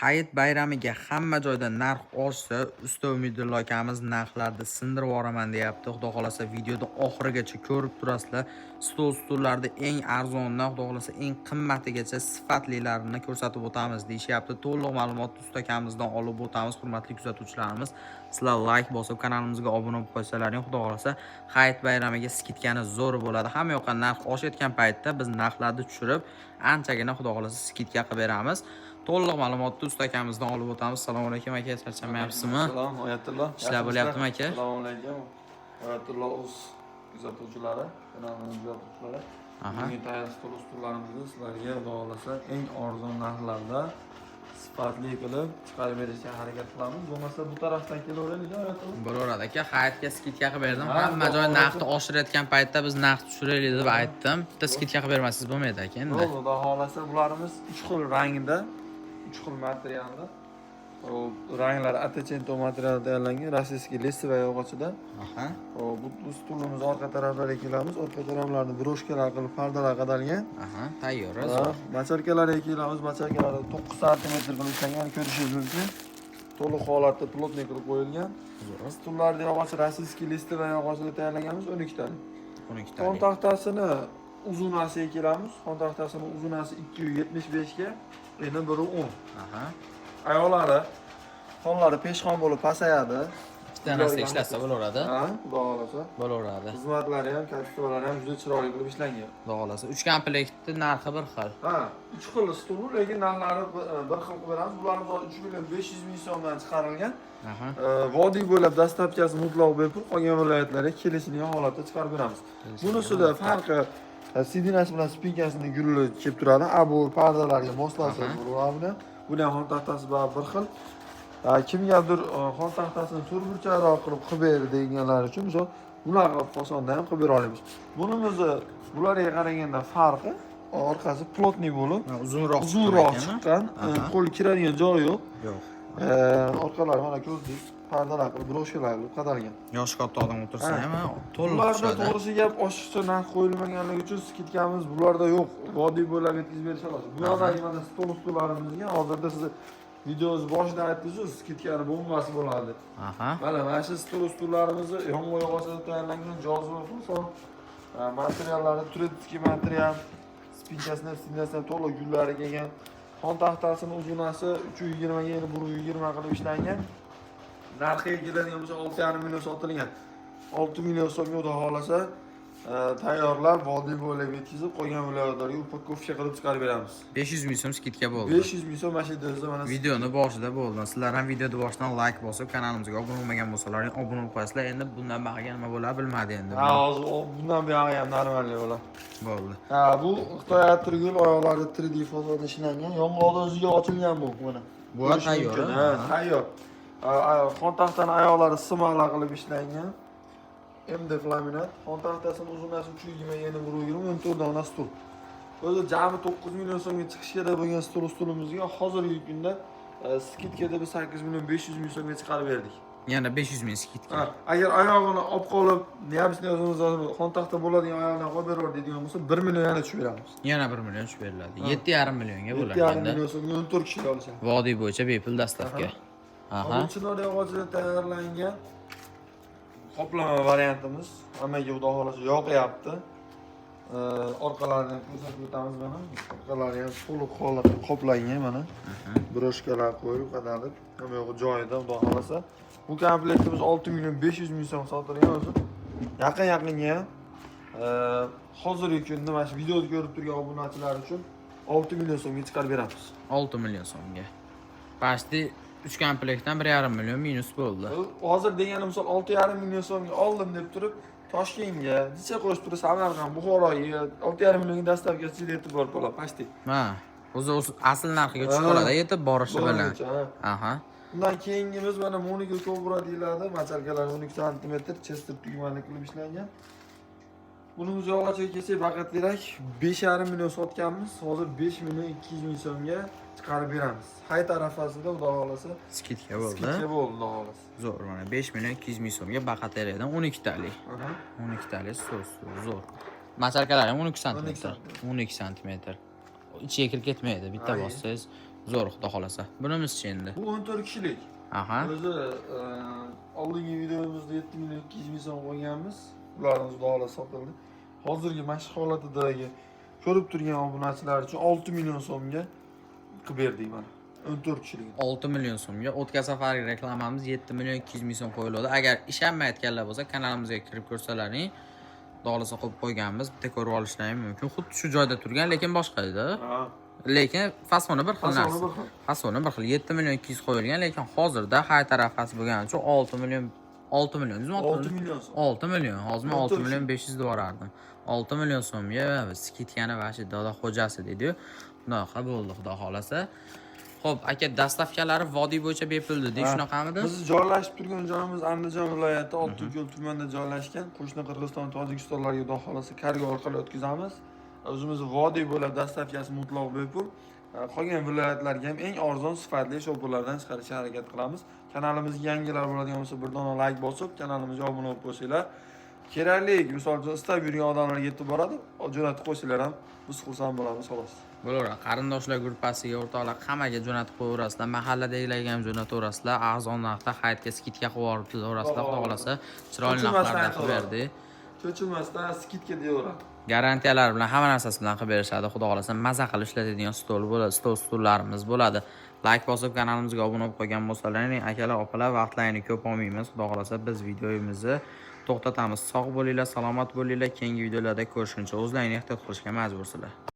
Hayit bayramiga hamma joyda narx oshsa, usta Umidullo akamiz narxlarni sindirib yuboraman deyapti. Xudo xolasa videoda oxirigacha ko'rib turasizlar. Stullarda eng arzonidan, xudo xolasa eng qimmatigacha sifatlilarini ko'rsatib o'tamiz deyishyapti. To'liq ma'lumotni usta akamizdan olib o'tamiz. Hurmatli kuzatuvchilarimiz, sizlar like bosib kanalimizga obuna bo'lib qo'ysalaring, xudo xolasa Hayit bayramiga skidkani zo'r bo'ladi. Hamma yoqqa narx oshayotgan paytda biz narxlarni tushirib, anchagina xudo xolasa skidka qilib beramiz. To'liq ma'lumotni usta akamizdan olib o'tamiz. Assalomu alaykum aka, charchamayapsizmi? Salom, Oyatullo. Ishlar bo'lyaptimi aka? Assalomu alaykum. Oyatullo o'z kuzatuvchilari, kanalimiz kuzatuvchilari. Bugungi tayyor stullarimizni sizlarga xudo xolasa eng arzon narxlarda sifatli qilib chiqarib berishga harakat qilamiz. Bo'lmasa bu tarafdan kelaveraylik, Oyatullo. Bo'laveradi aka. Hayitga skidka qilib berdim. Hamma joy narxni oshirayotgan paytda biz narx tushiraylik deb aytdim. Bitta skidka qilib bermasangiz bo'lmaydi aka endi. Xudo xolasa bularimiz 3 xil rangda, 3 xil materialda. Ranglari atechento materialdan tayyorlangan, rossiyskiy listova yog'ochida. Aha. Bu stulimiz orqa taraflariga kelamiz. Orqa taraflarini broshkalar qilib fardalar qadalgan. Aha, tayyor. Macharkalarga kelamiz. Macharkalari 9 sm qilib ishlangan, ko'rishingiz mumkin. To'liq holatda plotnik qilib qo'yilgan. Stullarni yog'ochi rossiyskiy listova yog'ochida tayyorlaganmiz 12 ta. 12 ta. Xon taxtasini uzunasiga kelamiz. Xon taxtasini uzunasi 275 ga, eni 110. Aha. Ayollari xonlari peshxon bo'lib pasayadi. Ikkita narsa ishlatsa bo'laveradi. Ha, xudo xolasa. Bo'laveradi. Xizmatlari ham, kapitalari ham juda chiroyli qilib ishlangan. Xudo xolasa 3 komplektni narxi bir xil. Ha, 3 xil stul, lekin narxlari bir xil qilib beramiz. Bularimiz 3.500.000 so'mdan chiqarilgan. Aha. Vodiy bo'ylab dastlabkasi mutlaq bepul, qolgan viloyatlarga kelishini holatda chiqarib beramiz. Bunisida farqi sidinasi bilan spinkasini gulli kelib turadi. Bu pardalarga moslashib bo'ladi. Buni ham xon taxtasi bir xil. Kimgadir xon taxtasini to'rtburchakroq qilib ber deganlar uchun misol bunaqa osonda ham qilib bera olamiz. Bunimizni bularga qaraganda farqi orqasi plotniy bo'lib, uzunroq chiqqan, qo'l kiradigan joyi yo'q. Yo'q. Orqalari mana ko'rdingiz, pardalar qilib broshkalar qilib qadalgan. Yoshi katta odam o'tirsa ham to'liq Bularda tushadi. to'g'risi gap oshiqcha narx qo'yilmaganligi uchun skidkamiz bularda yo'q. Vodiy bo'ylab yetkazib berish olasiz. Bu yoqdagi mana stullarimizga hozirda siz videomiz boshida aytdingiz, skidkani bombasi bo'ladi. Aha. Mana shu stullarimizni yong'oq yog'ochidan tayyorlangan joziba son materiallari turetskiy material, spinkasidan sidinasidan to'liq gullari kelgan. Xon taxtasini uzunasi 320 ga 120 qilib ishlangan. Narxiga keladigan bo'lsa 6,5 million sotilgan. 6 million so'mga xudo xolasa tayyorlab vodiy bo'ylab yetkazib qo'ygan viloyatlarga upakovka qilib chiqarib beramiz. 500 ming so'm skidka bo'ldi. 500 ming so'm mashidasi mana videoni boshida bo'ldi. Sizlar ham videoni boshidan like bosib kanalimizga obuna bo'lmagan bo'lsalaring obuna bo'lib qo'yasizlar. Endi bundan buyog'iga nima bo'ladi bilmadi endi. Ha, hozir bundan buyog'i ham normalniy bo'ladi. Bo'ldi. Ha, bu Xitoy atirgul oyoqlari 3D fotosida ishlangan. Yong'oqda o'ziga ochilgan bu mana. Bu tayyor. Ha, tayyor. Xon taxtani oyoqlari simoqlar qilib ishlangan. MD laminat. Xon taxtasini uzunasi 320 yana 120 14 dona stul. O'zi jami 9 million so'mga chiqishga bo'lgan stulimizga hozirgi kunda skidkada biz 8 million 500 ming so'mga chiqarib berdik. Yana 500 ming skidka. Agar oyog'ini olib qolib, neabisni o'zimiz xon taxta bo'ladigan oyog'ini qo'yib beraver deydigan bo'lsa 1 million yana tushib beramiz. Yana 1 million tushib beriladi. 7,5 millionga bo'ladi. 7,5 million so'mga 14 kishi olishadi. Vodiy bo'yicha bepul dastavka. Aha. Bu chinor yog'ochidan tayyorlangan qoplama variantimiz. Hammaga xudo xolasa yoqyapti. Orqalarini ko'rsatib o'tamiz mana. Orqalari ham to'liq holatda qoplangan mana. Broshkalar qo'yib qadalib, hamma yo'q joyida xudo xolasa. Bu komplektimiz 6 million 500 ming so'm sotilgan o'zi. Yaqin-yaqinga hozirgi kunda mana shu videoni ko'rib turgan obunachilar uchun 6 million so'mga chiqarib beramiz. 6 million so'mga. Pasti 3 komplektdan 1,5 million minus bo'ldi. Hozir deganim misol 6,5 million so'mga oldim deb turib, Toshkentga, necha qo'shib turib Samarqand, Buxoroga 6,5 millionga dastavkasiga yetib borib qoladi, pasti. Ha, o'zi asl narxiga tushib qoladi, yetib borishi bilan. Aha. Undan keyingimiz mana Monika Cobra deyiladi, macharkalar 12 sm Chester tugmali qilib ishlangan. Bunimiz yog'ochiga kelsak, faqat derak 5,5 million sotganmiz, hozir 5 million 200 ming so'mga chiqarib beramiz. Hayit arafasida xudo xolasa skidka bo'ldi. Skidka bo'ldi, xudo xolasa. Zo'r, mana 5 million 200 ming so'mga baqateriyadan 12 talik. 12 talik zo'r. Macharkalar ham 12 sm. 12 sm. Ichiga kirib ketmaydi. Bitta bossangiz Zo'r, xudo xolasa. Bunimiz-chi endi. Bu 14 kishilik. Aha. O'zi oldingi videomizda 7 million 200 ming so'm qo'yganmiz. Ularimiz xudo xolasa sotildi. Hozirgi mashq holatidagi ko'rib turgan obunachilar uchun 6 million so'mga qilib berdik mana. 14 kishilik. 6 million so'mga o'tgan safargi reklamamiz 7 million 200 ming so'm qo'yildi. Agar ishonmayotganlar bo'lsa, kanalimizga kirib ko'rsalaring. Xudo qo'yib qo'yganmiz. Bitta ko'rib olishlaring mumkin. Xuddi shu joyda turgan, lekin boshqa edi. Ha. Lekin fasoni bir xil narsa. Fasoni bir xil. Fasoni bir xil 7 million 200 qo'yilgan, lekin hozirda hay tarafasi bo'lgani uchun 6 million 6 million. 6 million so'm. 6 million. Hozir men 6 million 500 deb yuborardim. 6 million so'mga biz skitkani vashi doda xo'jasi dedi-yu. Bunaqa bo'ldi, xudo xolasa. Xo'p, aka, dastavkalari vodiy bo'yicha bepul dedi. Shunaqamidi? Biz joylashib turgan joyimiz Andijon viloyati Oltiyo'l tumanida joylashgan. Qo'shni Qirg'iziston, Tojikistonlarga xudo xolasa kargo orqali o'tkazamiz. O'zimiz vodiy bo'lib dastavkasi mutlaq bepul. Qolgan viloyatlarga ham eng arzon sifatli shopurlardan chiqarishga harakat qilamiz. Kanalimizga yangilar bo'ladigan bo'lsa, bir dona like bosib, kanalimizga obuna bo'lib qo'yinglar. Kerakli, misol uchun istab yurgan odamlarga yetib boradi, jo'natib qo'ysanglar ham biz xursand bo'lamiz xolos. Bo'laveradi. Qarindoshlar gruppasiga, o'rtoqlar hammaga jo'natib qo'yaverasizlar. Mahalladagilarga ham jo'nataverasizlar. Arzon narxda hayitga skitka qilib yuborib turaverasizlar. Xudo xolasa, chiroyli narxlarda qilib berdi. Cho'chilmasdan skitka deyaveradi. Garantiyalar bilan hamma narsasi bilan qilib berishadi. Xudo xolasa, maza qilib ishlatadigan stol bo'ladi, stullarimiz bo'ladi. Like bosib kanalimizga obuna bo'lib qolgan bo'lsalaring, akalar, opalar, vaqtlaringni ko'p olmaymiz. Xudo xolasa, biz videomizni to'xtatamiz. Sog' bo'linglar, salomat bo'linglar. Keyingi videolarda ko'rishguncha o'zlaringni ehtiyot qilishga majbursizlar.